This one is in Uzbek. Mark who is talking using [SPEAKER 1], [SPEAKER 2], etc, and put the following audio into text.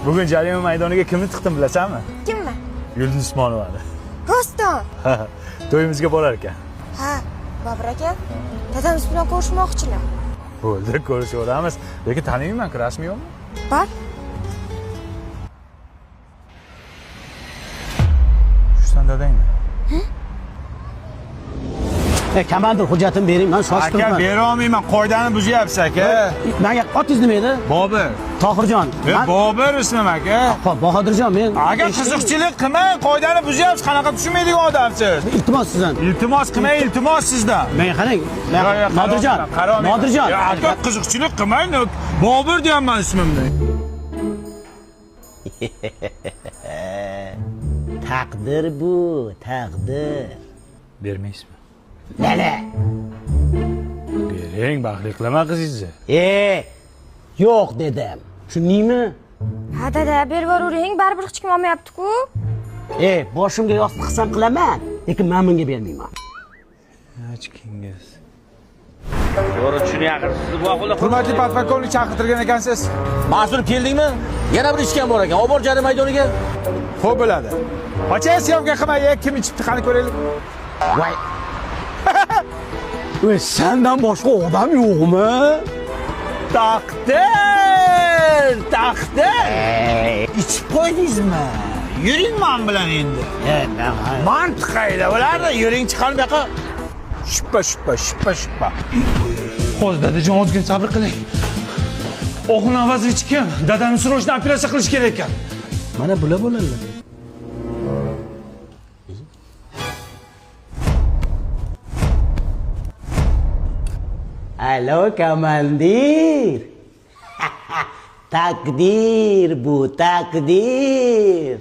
[SPEAKER 1] Bugun jarima maydoniga kimni tiqdim bilasanmi?
[SPEAKER 2] Kimmi?
[SPEAKER 1] Yulduz Usmonovani.
[SPEAKER 2] Rostdan.
[SPEAKER 1] To'yimizga borar ekan.
[SPEAKER 2] Ha, Bobur aka, dadamiz bilan ko'rishmoqchilar.
[SPEAKER 1] Bo'ldi, ko'rishaveramiz. Lekin taniyman-ku, rasmiymi?
[SPEAKER 2] Bor.
[SPEAKER 1] Shusan dadangmi?
[SPEAKER 3] Komandir hujjatini bering, men shoshib
[SPEAKER 1] Aka,
[SPEAKER 3] turibman.
[SPEAKER 1] bera olmayman, qoidani buzyapsiz aka.
[SPEAKER 3] Menga otingiz nima edi?
[SPEAKER 1] Bobur.
[SPEAKER 3] Tohirjon.
[SPEAKER 1] Bobur ismim aka.
[SPEAKER 3] Xo'p, Bahodirjon, men
[SPEAKER 1] Aka, qiziqchilik qilmang, qoidani buzyapsiz. Qanaqa tushunmaydigan odamsiz?
[SPEAKER 3] iltimos sizdan.
[SPEAKER 1] Iltimos qilmang, iltimos sizdan.
[SPEAKER 3] Men qarang, Nodirjon. Nodirjon.
[SPEAKER 1] Aka, qiziqchilik qilmang. Bobur deyapman ismimni.
[SPEAKER 3] Taqdir bu, taqdir.
[SPEAKER 1] Bermaysizmi?
[SPEAKER 3] Lala.
[SPEAKER 1] Bering, baxtli qilaman qizingizni.
[SPEAKER 3] Yo'q dedim. Tushundingmi?
[SPEAKER 2] Ha dada, berib yuboring, baribir hech kim olmayapti-ku.
[SPEAKER 3] Boshimga yostiq qilsam qilaman, lekin men bunga bermayman.
[SPEAKER 1] Hechkingiz.
[SPEAKER 4] To'g'ri tushunyapsiz, siz bu ahvolda
[SPEAKER 1] Hurmatli podполковник chaqirtirgan ekansiz.
[SPEAKER 4] mas'ul keldingmi? Yana bir ishgan bor ekan. Olib bor jarima maydoniga.
[SPEAKER 1] Xo'p bo'ladi. Ochang syomka qilmay, kim ichibdi, qani ko'raylik.
[SPEAKER 3] Voy. Sendan boshqa odam yo'qmi?
[SPEAKER 4] Taqdir! Ichib qo'ydingizmi? Yuring men bilan endi. Mantiq qayda bo'lardi? Yuring chiqar bu yoqqa.
[SPEAKER 1] Shuppa.
[SPEAKER 5] Hozir dadajon ozgina sabr qiling. O'g'il avazini kim? Dadamni srojni operatsiya qilish kerak ekan.
[SPEAKER 3] Mana bular bo'ladilar. Alo komandir. Takdir bu, takdir.